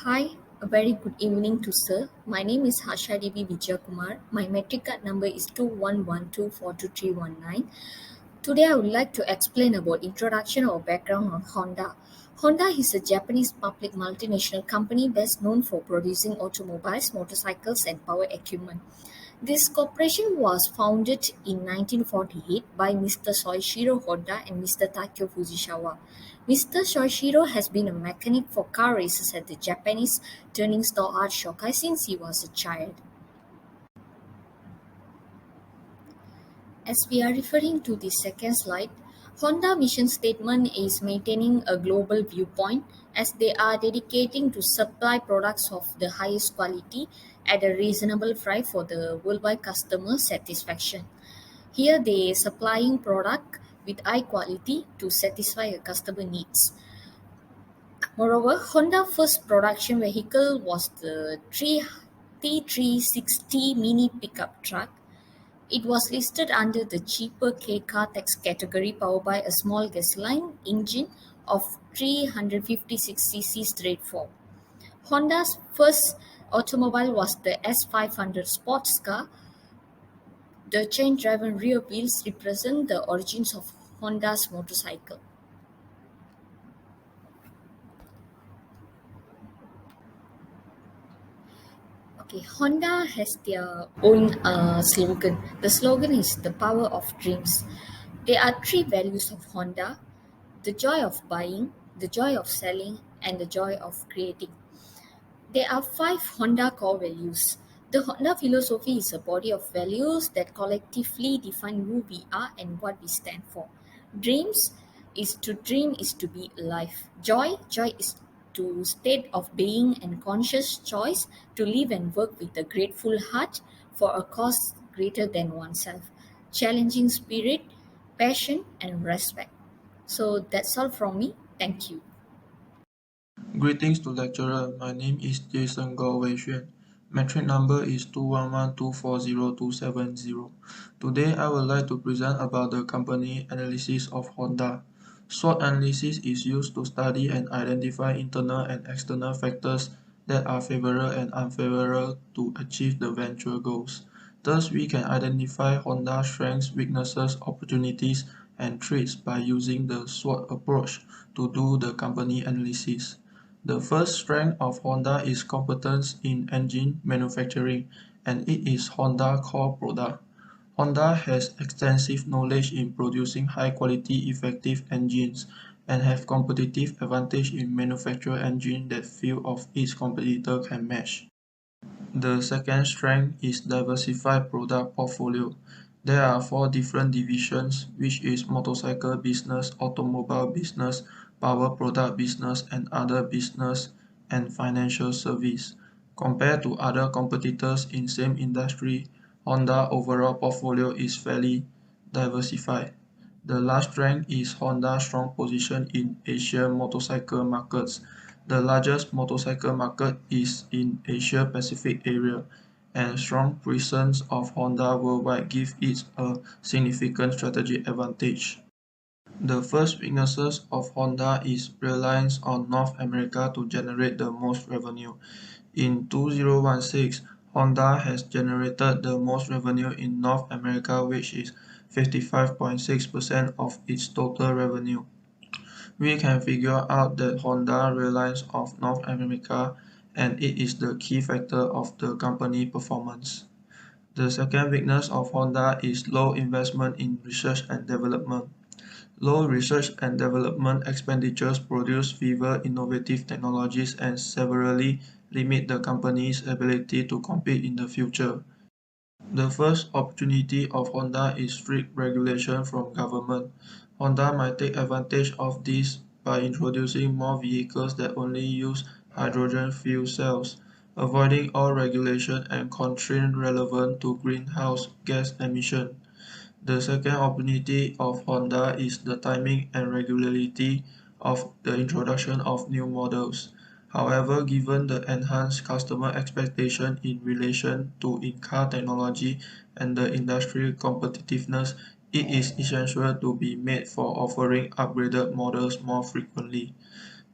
Hi, a very good evening to sir. My name is HASHA DEVI VIJYAKUMAR. My metric card number is 21124239. Today I would like to explain about introduction or background on Honda. Honda is a Japanese public multinational company best known for producing automobiles, motorcycles and power equipment. This corporation was founded in 1948 by Mr. Soichiro Honda and Mr. Takeo Fujisawa. Mr. Soichiro has been a mechanic for car races at the Japanese Turning Star Art Shokai since he was a child. As we are referring to the second slide, Honda mission statement is maintaining a global viewpoint as they are dedicating to supply products of the highest quality at a reasonable price for the worldwide customer satisfaction. Here they supplying product with high quality to satisfy a customer needs. Moreover, Honda first production vehicle was the T360 mini pickup truck. It was listed under the cheaper K-car tax category powered by a small gasoline engine of 356cc straight 4. Honda's first automobile was the S500 sports car. The chain-driven rear wheels represent the origins of Honda's motorcycle. Okay, Honda has their own slogan. The slogan is the power of dreams. There are three values of Honda: the joy of buying, the joy of selling, and the joy of creating. There are five Honda core values. The Honda philosophy is a body of values that collectively define who we are and what we stand for. Dreams dream is to be alive. Joy is to state of being and conscious choice to live and work with a grateful heart for a cause greater than oneself. Challenging spirit, passion and respect. So that's all from me. Thank you. Greetings to lecturer. My name is Jason Goh Wei Xuan. Metric number is 211240270. Today I would like to present about the company analysis of Honda. SWOT analysis is used to study and identify internal and external factors that are favorable and unfavorable to achieve the venture goals. Thus, we can identify Honda's strengths, weaknesses, opportunities, and threats by using the SWOT approach to do the company analysis. The first strength of Honda is competence in engine manufacturing, and it is Honda core product. Honda has extensive knowledge in producing high-quality effective engines and have competitive advantage in manufacture engine that few of its competitors can match. The second strength is diversified product portfolio. There are four different divisions, which is motorcycle business, automobile business, power product business, and other business and financial service. Compared to other competitors in same industry, Honda overall portfolio is fairly diversified. The last strength is Honda's strong position in Asian motorcycle markets. The largest motorcycle market is in Asia Pacific area, and strong presence of Honda worldwide give it a significant strategic advantage. The first weaknesses of Honda is reliance on North America to generate the most revenue. In 2016, Honda has generated the most revenue in North America, which is 55.6% of its total revenue. We can figure out that Honda relies on North America and it is the key factor of the company performance. The second weakness of Honda is low investment in research and development. Low research and development expenditures produce fewer innovative technologies and severely limit the company's ability to compete in the future. The first opportunity of Honda is strict regulation from government. Honda might take advantage of this by introducing more vehicles that only use hydrogen fuel cells, avoiding all regulation and constraints relevant to greenhouse gas emission. The second opportunity of Honda is the timing and regularity of the introduction of new models. However, given the enhanced customer expectation in relation to in-car technology and the industry competitiveness, it is essential to be made for offering upgraded models more frequently.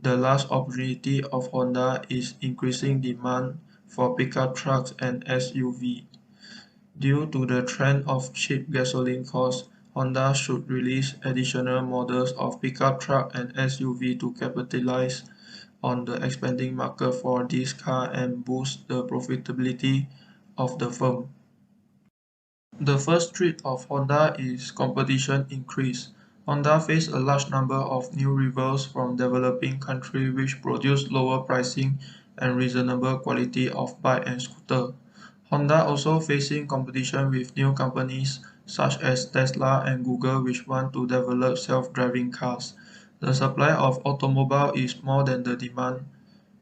The large opportunity of Honda is increasing demand for pickup trucks and SUV. Due to the trend of cheap gasoline costs, Honda should release additional models of pickup truck and SUV to capitalize on the expanding market for this car and boost the profitability of the firm. The first threat of Honda is competition increase. Honda faced a large number of new rivals from developing countries which produce lower pricing and reasonable quality of bike and scooter. Honda also facing competition with new companies such as Tesla and Google which want to develop self-driving cars. The supply of automobile is more than the demand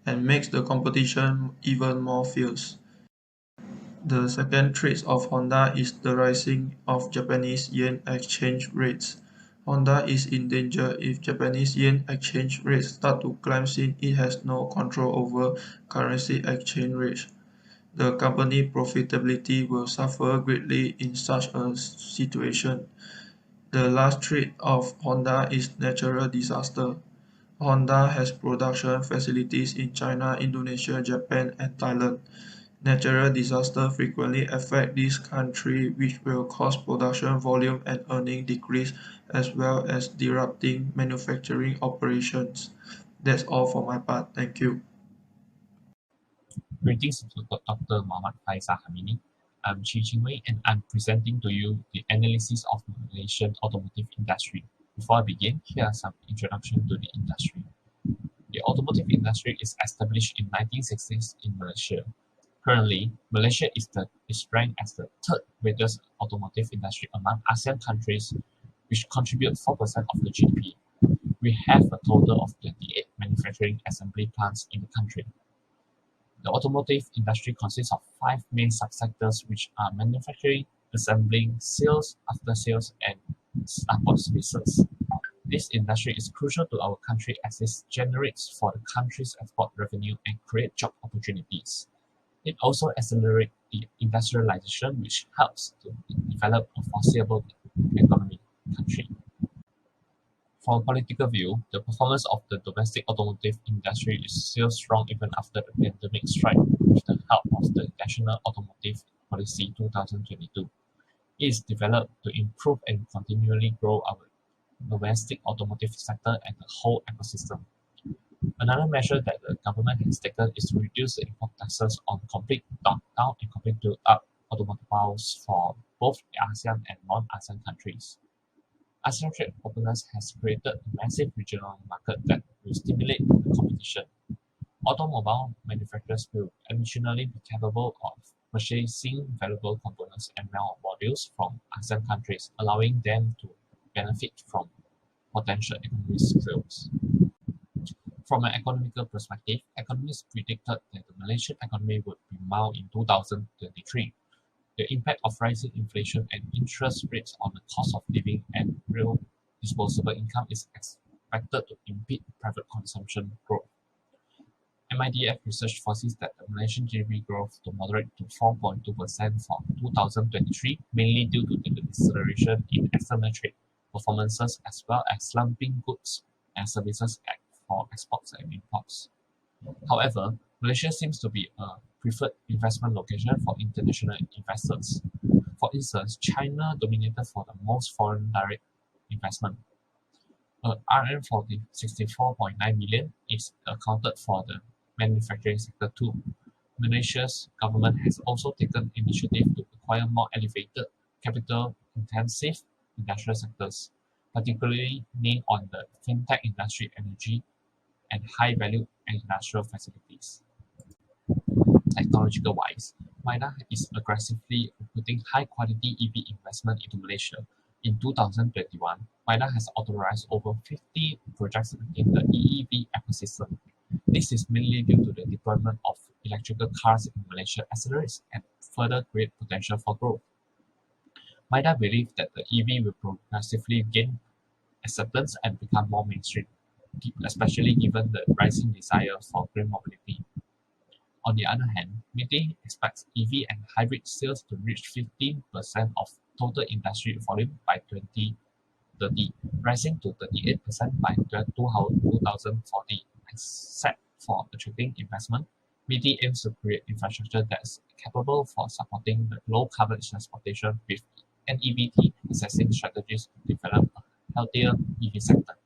and makes the competition even more fierce. The second threat of Honda is the rising of Japanese yen exchange rates. Honda is in danger if Japanese yen exchange rates start to climb since it has no control over currency exchange rates. The company profitability will suffer greatly in such a situation. The last threat of Honda is natural disaster. Honda has production facilities in China, Indonesia, Japan, and Thailand. Natural disasters frequently affect these countries which will cause production volume and earning decrease as well as disrupting manufacturing operations. That's all for my part. Thank you. Greetings to Dr. Muhammad Faisal Hamini. I'm Chee and I'm presenting to you the analysis of the Malaysian automotive industry. Before I begin, here are some introduction to the industry. The automotive industry is established in 1960s in Malaysia. Currently, Malaysia is ranked as the third greatest automotive industry among ASEAN countries, which contribute 4% of the GDP. We have a total of 28 manufacturing assembly plants in the country. The automotive industry consists of 5 main subsectors, which are manufacturing, assembling, sales, after-sales, and support services. This industry is crucial to our country as it generates for the country's export revenue and create job opportunities. It also accelerates the industrialization, which helps to develop a foreseeable economy country. From a political view, the performance of the domestic automotive industry is still strong even after the pandemic strike with the help of the National Automotive Policy 2022. It is developed to improve and continually grow our domestic automotive sector and the whole ecosystem. Another measure that the government has taken is to reduce the import taxes on complete down and complete built-up automobiles for both ASEAN and non-ASEAN countries. ASEAN trade openness has created a massive regional market that will stimulate the competition. Automobile manufacturers will additionally be capable of purchasing valuable components and modules from ASEAN countries, allowing them to benefit from potential economic scales. From an economical perspective, economists predicted that the Malaysian economy would be mild in 2023. The impact of rising inflation and interest rates on the cost of living and real disposable income is expected to impede private consumption growth. MIDF research foresees that the Malaysian GDP growth to moderate to 4.2% for 2023, mainly due to the deceleration in external trade performances as well as slumping goods and services for exports and imports. However, Malaysia seems to be a preferred investment location for international investors. For instance, China dominated for the most foreign direct investment. RM for the 64.9 million is accounted for the manufacturing sector too. Malaysia's government has also taken initiative to acquire more elevated, capital-intensive industrial sectors, particularly named on the fintech industry, energy, and high-value industrial facilities. Technological-wise, VIJAYA is aggressively putting high-quality EV investment into Malaysia. In 2021, VIJAYA has authorized over 50 projects in the EEV ecosystem. This is mainly due to the deployment of electrical cars in Malaysia accelerates and further create potential for growth. VIJAYA believes that the EV will progressively gain acceptance and become more mainstream, especially given the rising desire for green mobility. On the other hand, MITI expects EV and hybrid sales to reach 15% of total industry volume by 2030, rising to 38% by 2040 has set for attracting investment, MIDI aims to create infrastructure that's capable for supporting the low-carbon transportation with NEVT assessing strategies to develop a healthier EV sector.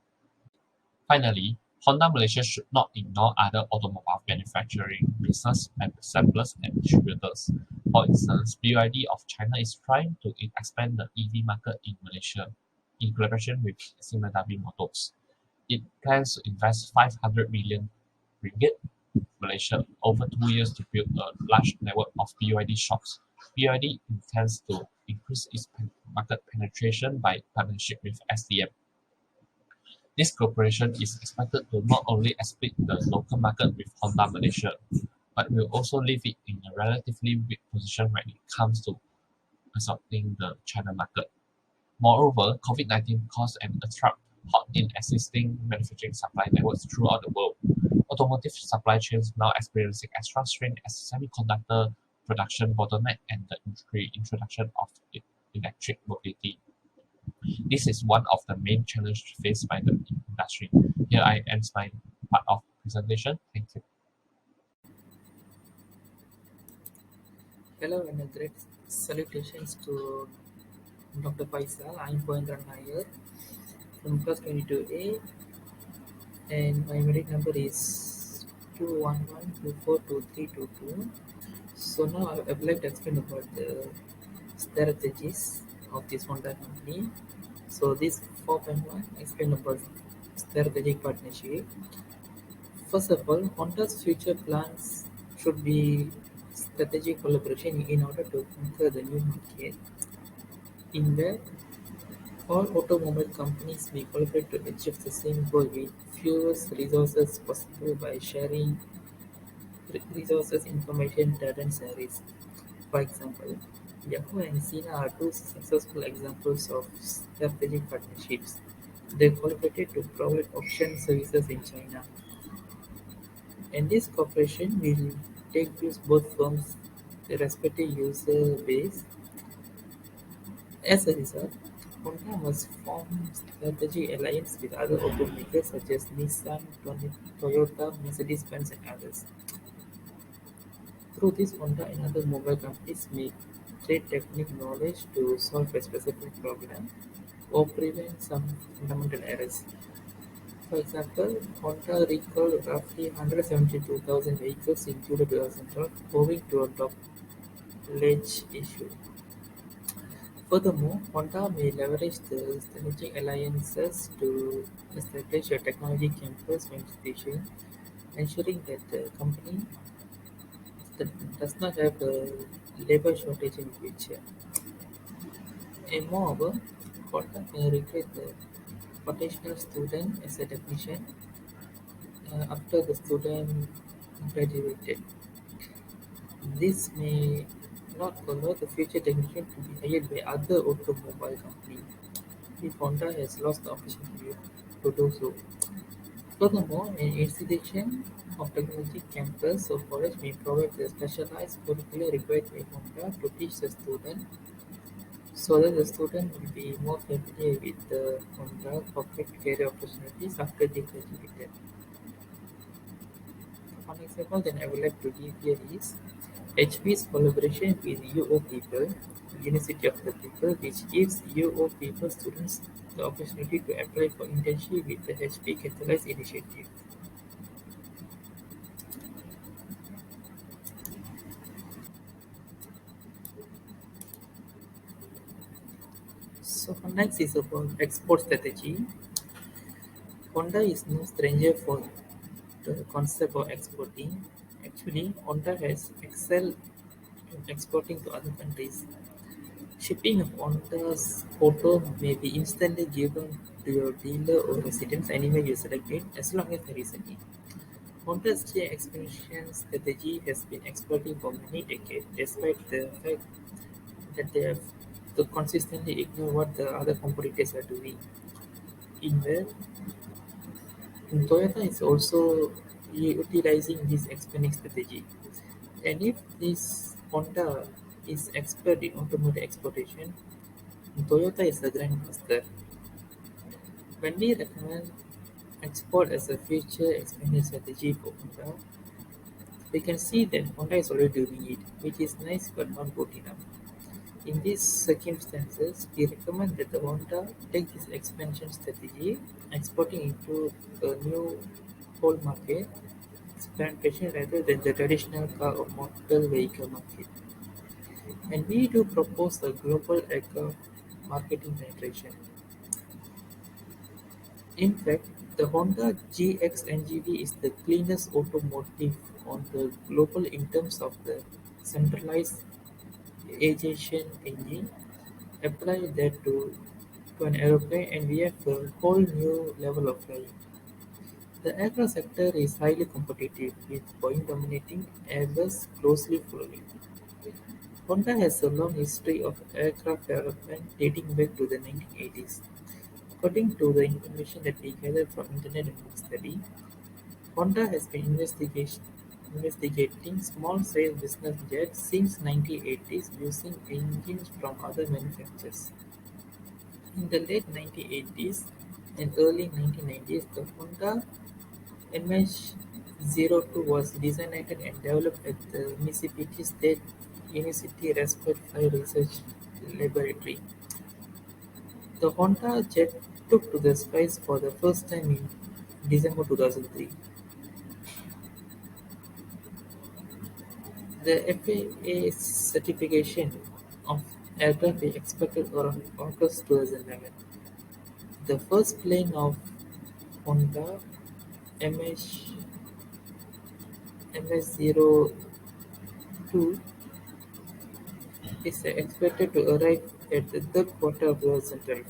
Finally, Honda Malaysia should not ignore other automobile manufacturing business and assemblers and distributors. For instance, BYD of China is trying to expand the EV market in Malaysia in collaboration with Siemens Motors. It plans to invest 500 million ringgit Malaysia over 2 years to build a large network of BYD shops. BYD intends to increase its market penetration by partnership with SDM. This cooperation is expected to not only exploit the local market with Honda Malaysia, but will also leave it in a relatively weak position when it comes to absorbing the China market. Moreover, COVID-19 caused an abrupt halt in existing manufacturing supply networks throughout the world. Automotive supply chains now experiencing extra strain as semiconductor production bottleneck and the introduction of electric mobility. This is one of the main challenges faced by the industry. Here I end my part of presentation. Thank you. Hello and a great salutations to Dr. Faisal. I'm Puuventhiren Nair from class 22A and my merit number is 211242322. So now I would like to explain about the strategies of this Honda company. So this 4.1 explain about strategic partnership. First of all, Honda's future plans should be strategic collaboration in order to enter the new market. In that, all automobile companies will collaborate to achieve the same goal with fewest resources possible by sharing resources, information, talents, and risk. For example, Yahoo and Sina are two successful examples of strategic partnerships. They collaborated to provide auction services in China. And this cooperation will take use both firms' respective user base. As a result, Honda must form strategic alliance with other automakers such as Nissan, Toyota, Mercedes-Benz, and others. Through this, Honda and other mobile companies may trade technical knowledge to solve a specific problem or prevent some fundamental errors. For example, Honda recalled roughly 172,000 vehicles in July 2012 owing to a dopage issue. Furthermore, Honda may leverage the strategic alliances to establish a technology campus for institutions, ensuring that the company does not have a labor shortage in the future. And moreover, Honda may recruit the potential student as a technician after the student graduated. This may not allow the future technician to be hired by other automobile companies if Honda has lost the opportunity to do so. Furthermore, an institution of technology campus or college may provide the specialized curriculum required by Honda to teach the student so that the student will be more familiar with the Honda corporate career opportunities after they graduated. One example that I would like to give here is HP's collaboration with UO People, University of the People, which gives UO People students the opportunity to apply for internship with the HP Catalyst initiative. So next is about export strategy. Honda is no stranger for the concept of exporting. Actually, Honda has excelled in exporting to other countries. Shipping of Honda's auto may be instantly given to your dealer or residence anywhere you select it, as long as there is a need. Honda's key expansion strategy has been exporting for many decades, despite the fact that they have to consistently ignore what the other competitors are doing. In that, Toyota is also utilizing this expanding strategy. And if this Honda is expert in automotive exportation, Toyota is the grandmaster. When we recommend export as a future expanding strategy for Honda, we can see that Honda is already doing it, which is nice but not good enough. In these circumstances, we recommend that the Honda take this expansion strategy, exporting into a new whole market experimentation rather than the traditional car or motor vehicle market. And we do propose a global aircraft marketing penetration. In fact, the Honda GX NGV is the cleanest automotive on the global in terms of the centralized aviation engine. Apply that to an aeroplane and we have a whole new level of flying. The aircraft sector is highly competitive, with Boeing dominating, Airbus closely following. Honda has a long history of aircraft development dating back to the 1980s. According to the information that we gathered from Internet and book study, Honda has been investigating small-scale business jets since 1980s using engines from other manufacturers. In the late 1980s and early 1990s, the Honda MH02 was designed and developed at the Mississippi State University Raspberry Flight Research Laboratory. The Honda jet took to the skies for the first time in December 2003. The FAA certification of aircraft is expected around August 2011. The first plane of Honda MS02 is expected to arrive at the third quarter of 2012.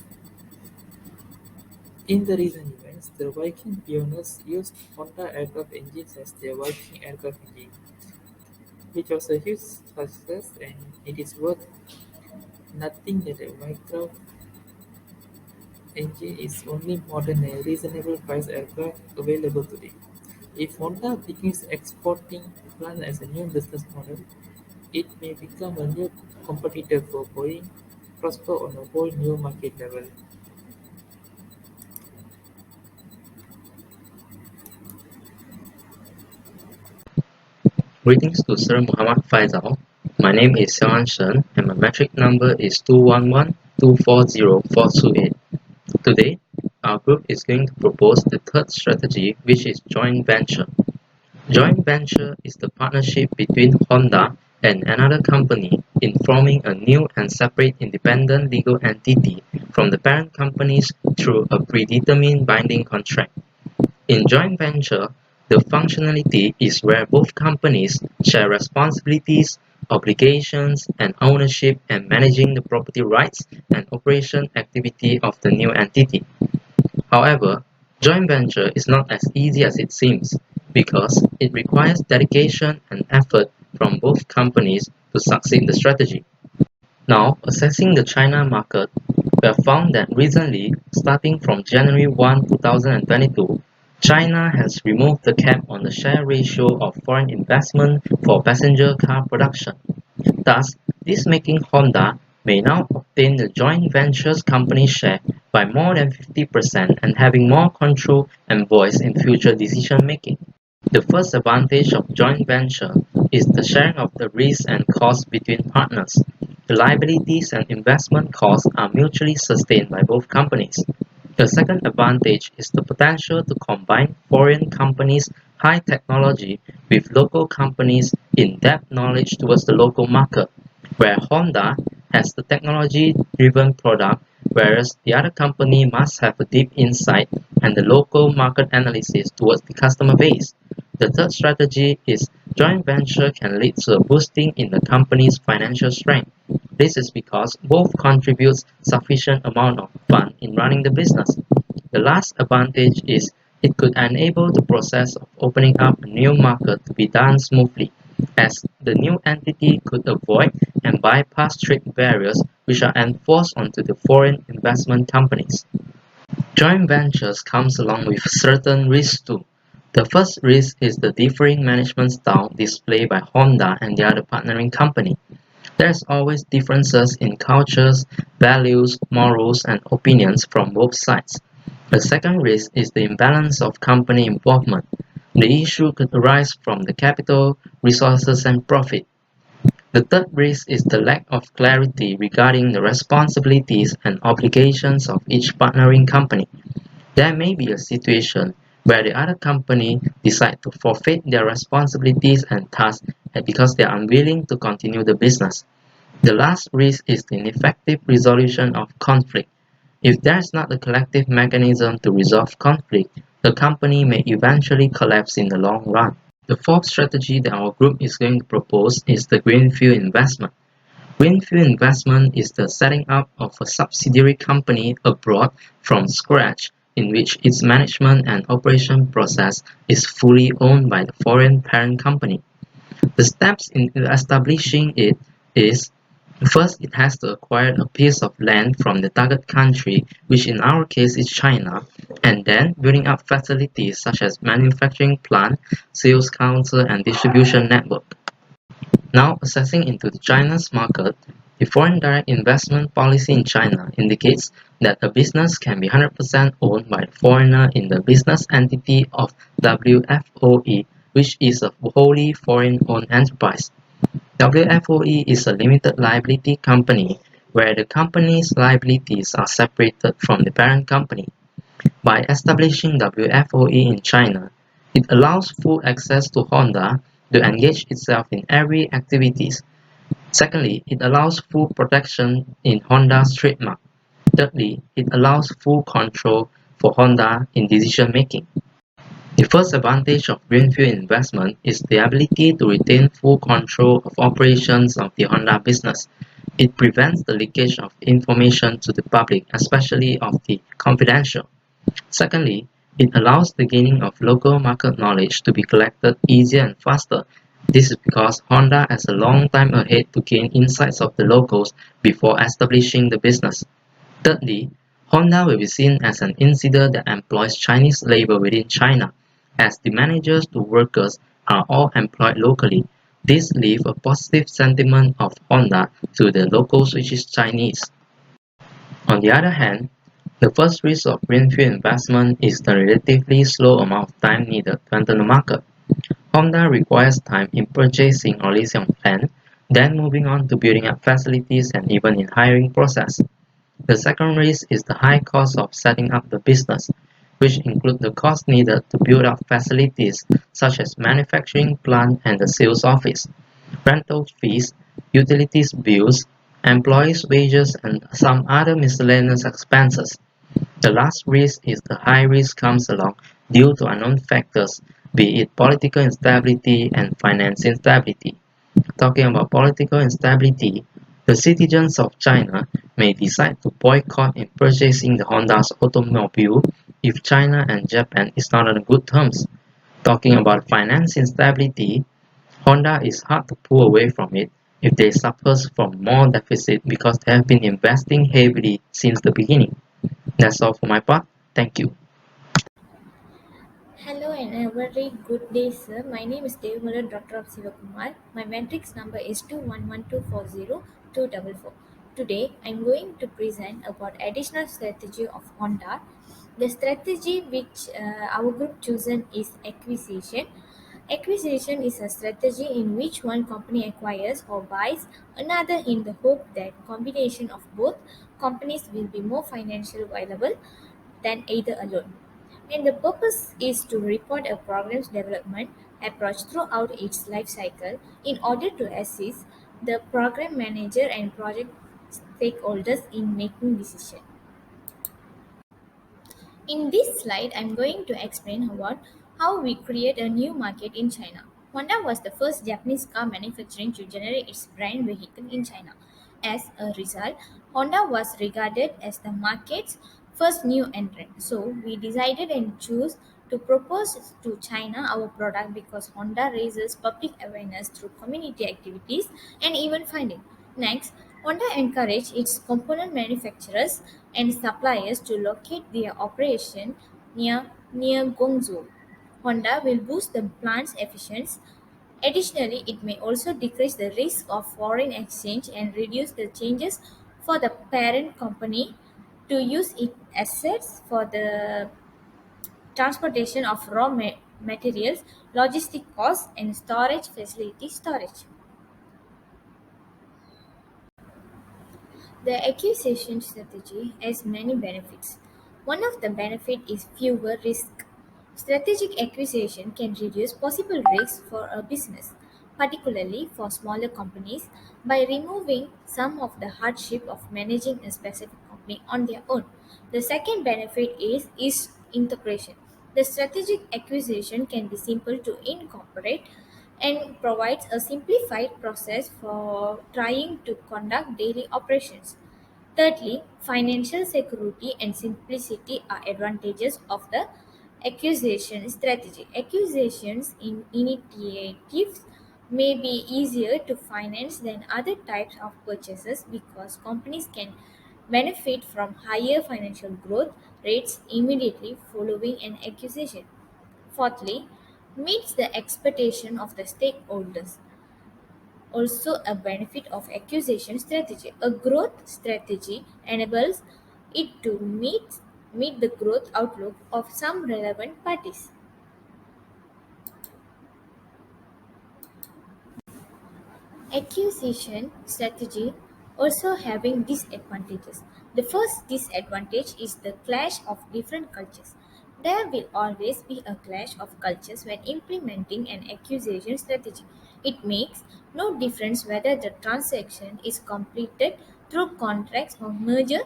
In the recent events, the Viking pioneers used Honda aircraft engines as their Viking aircraft engine, which was a huge success, and it is worth noting that a Mycroft engine is only modern and reasonable priced aircraft available today. If Honda begins exporting plans as a new business model, it may become a new competitor for Boeing, prosper on a whole new market level. Greetings to Sir Muhammad Faisal. My name is Sean Shen and my metric number is 211240428. Today, our group is going to propose the third strategy, which is joint venture. Joint venture is the partnership between Honda and another company in forming a new and separate independent legal entity from the parent companies through a predetermined binding contract. In joint venture, the functionality is where both companies share responsibilities, obligations, and ownership and managing the property rights and operation activity of the new entity. However, joint venture is not as easy as it seems because it requires dedication and effort from both companies to succeed in the strategy. Now, assessing the China market, we have found that recently, starting from January 1, 2022, China has removed the cap on the share ratio of foreign investment for passenger car production. Thus, this making Honda may now obtain the joint ventures company share by more than 50% and having more control and voice in future decision making. The first advantage of joint venture is the sharing of the risks and costs between partners. The liabilities and investment costs are mutually sustained by both companies. The second advantage is the potential to combine foreign companies' high technology with local companies' in-depth knowledge towards the local market, where Honda has the technology-driven product, whereas the other company must have a deep insight and the local market analysis towards the customer base. The third strategy is joint venture can lead to a boosting in the company's financial strength. This is because both contributes sufficient amount of fund in running the business. The last advantage is it could enable the process of opening up a new market to be done smoothly, as the new entity could avoid and bypass strict barriers which are enforced onto the foreign investment companies. Joint ventures comes along with certain risks too. The first risk is the differing management style displayed by Honda and the other partnering company. There's always differences in cultures, values, morals, and opinions from both sides. The second risk is the imbalance of company involvement. The issue could arise from the capital, resources, and profit. The third risk is the lack of clarity regarding the responsibilities and obligations of each partnering company. There may be a situation where the other company decide to forfeit their responsibilities and tasks because they are unwilling to continue the business. The last risk is the ineffective resolution of conflict. If there is not a collective mechanism to resolve conflict, the company may eventually collapse in the long run. The fourth strategy that our group is going to propose is the greenfield investment. Greenfield investment is the setting up of a subsidiary company abroad from scratch in which its management and operation process is fully owned by the foreign parent company. The steps in establishing it is: first, it has to acquire a piece of land from the target country, which in our case is China, and then building up facilities such as manufacturing plant, sales council, and distribution network. Now assessing into China's market, the foreign direct investment policy in China indicates that a business can be 100% owned by a foreigner in the business entity of WFOE, which is a wholly foreign-owned enterprise. WFOE is a limited liability company where the company's liabilities are separated from the parent company. By establishing WFOE in China, it allows full access to Honda to engage itself in every activities. Secondly, it allows full protection in Honda's trademark. Thirdly, it allows full control for Honda in decision making. The first advantage of greenfield investment is the ability to retain full control of operations of the Honda business. It prevents the leakage of information to the public, especially of the confidential. Secondly, it allows the gaining of local market knowledge to be collected easier and faster. This is because Honda has a long time ahead to gain insights of the locals before establishing the business. Thirdly, Honda will be seen as an insider that employs Chinese labor within China, as the managers to workers are all employed locally. This leaves a positive sentiment of Honda to the locals, which is Chinese. On the other hand, the first risk of greenfield investment is the relatively slow amount of time needed to enter the market. Honda requires time in purchasing or leasing land, then moving on to building up facilities and even in hiring process. The second risk is the high cost of setting up the business, which include the cost needed to build up facilities such as manufacturing plant and the sales office, rental fees, utilities bills, employees' wages, and some other miscellaneous expenses. The last risk is the high risk comes along due to unknown factors, be it political instability and finance instability. Talking about political instability, the citizens of China may decide to boycott in purchasing the Honda's automobile if China and Japan is not on good terms. Talking about finance instability, Honda is hard to pull away from it if they suffer from more deficit because they have been investing heavily since the beginning. That's all for my part. Thank you. Hello and a very good day, sir. My name is DEVAMALAR, Doctor of SEVAKUMAR. My matrix number is 211240244. Today, I'm going to present about additional strategy of Honda. The strategy which our group chosen is acquisition. Acquisition is a strategy in which one company acquires or buys another in the hope that combination of both companies will be more financially viable than either alone. And the purpose is to report a program's development approach throughout its life cycle in order to assist the program manager and project stakeholders in making decisions. In this slide, I'm going to explain about how we create a new market in China. Honda was the first Japanese car manufacturer to generate its brand vehicle in China. As a result, Honda was regarded as the market's first new entrant. So we decided and chose to propose to China our product because Honda raises public awareness through community activities and event funding. Next, Honda encouraged its component manufacturers and suppliers to locate their operation near Guangzhou. Honda will boost the plant's efficiency. Additionally, it may also decrease the risk of foreign exchange and reduce the changes for the parent company to use its assets for the transportation of raw materials, logistic costs, and storage facility storage. The acquisition strategy has many benefits. One of the benefits is fewer risk. Strategic acquisition can reduce possible risks for a business, particularly for smaller companies, by removing some of the hardship of managing a specific company on their own. The second benefit is integration. The strategic acquisition can be simple to incorporate and provides a simplified process for trying to conduct daily operations. Thirdly, financial security and simplicity are advantages of the acquisition strategy. Acquisitions in initiatives may be easier to finance than other types of purchases because companies can benefit from higher financial growth rates immediately following an acquisition. Fourthly, meets the expectation of the stakeholders. Also, a benefit of acquisition strategy. A growth strategy enables it to meet the growth outlook of some relevant parties. Acquisition strategy also having disadvantages. The first disadvantage is the clash of different cultures. There will always be a clash of cultures when implementing an acquisition strategy. It makes no difference whether the transaction is completed through contracts or merger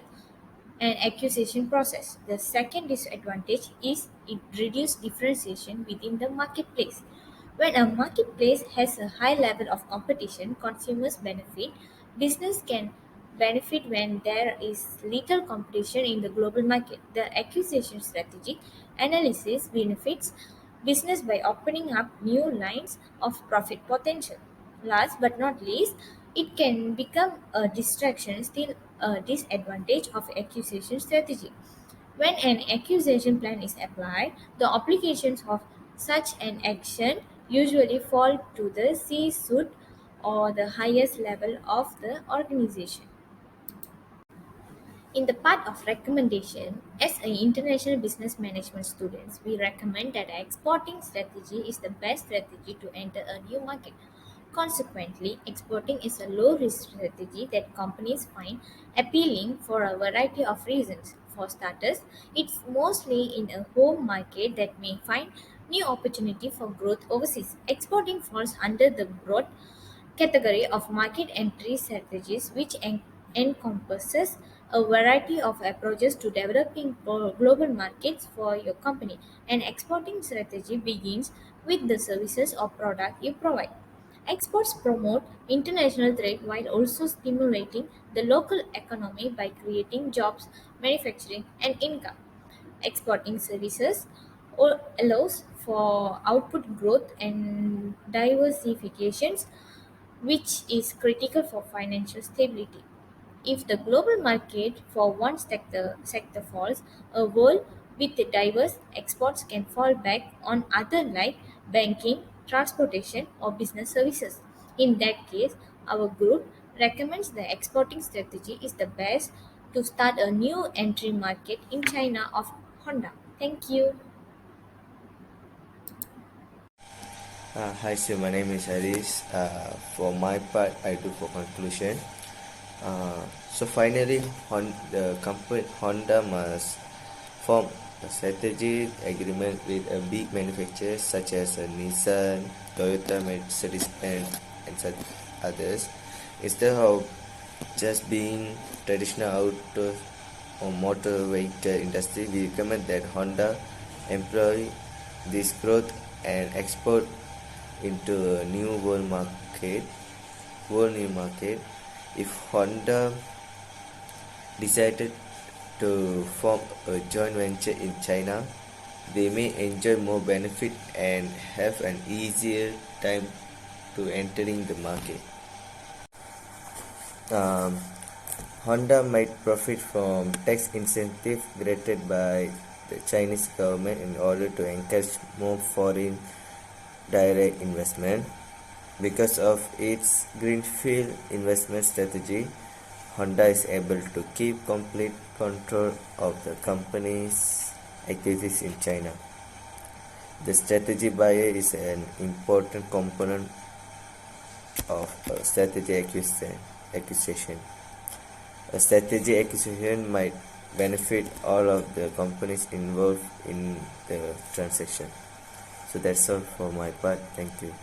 and acquisition process. The second disadvantage is it reduces differentiation within the marketplace. When a marketplace has a high level of competition, consumers benefit. Business can benefit when there is little competition in the global market. The acquisition strategy analysis benefits business by opening up new lines of profit potential. Last but not least, it can become a distraction, still a disadvantage of acquisition strategy. When an acquisition plan is applied, the obligations of such an action usually fall to the C-suite or the highest level of the organization. In the part of recommendation, as an international business management students, we recommend that exporting strategy is the best strategy to enter a new market. Consequently, exporting is a low-risk strategy that companies find appealing for a variety of reasons. For starters, it's mostly in a home market that may find new opportunity for growth overseas. Exporting falls under the broad category of market entry strategies, which encompasses a variety of approaches to developing global markets for your company. An exporting strategy begins with the services or product you provide. Exports promote international trade while also stimulating the local economy by creating jobs, manufacturing, and income. Exporting services allows for output growth and diversifications, which is critical for financial stability. If the global market for one sector falls, a world with diverse exports can fall back on other like banking, transportation, or business services. In that case, our group recommends the exporting strategy is the best to start a new entry market in China of Honda. Thank you. Hi, sir. My name is Haris. For my part, I do for conclusion. So finally, the company Honda must form a strategic agreement with a big manufacturers such as Nissan, Toyota, Mercedes-Benz, and such others. Instead of just being traditional auto or motor vehicle industry, we recommend that Honda employ this growth and export into a world new market. If Honda decided to form a joint venture in China, they may enjoy more benefit and have an easier time to entering the market. Honda might profit from tax incentive granted by the Chinese government in order to encourage more foreign direct investment. Because of its greenfield investment strategy, Honda is able to keep complete control of the company's activities in China. The strategy buyer is an important component of a strategy acquisition. A strategy acquisition might benefit all of the companies involved in the transaction. So that's all for my part. Thank you.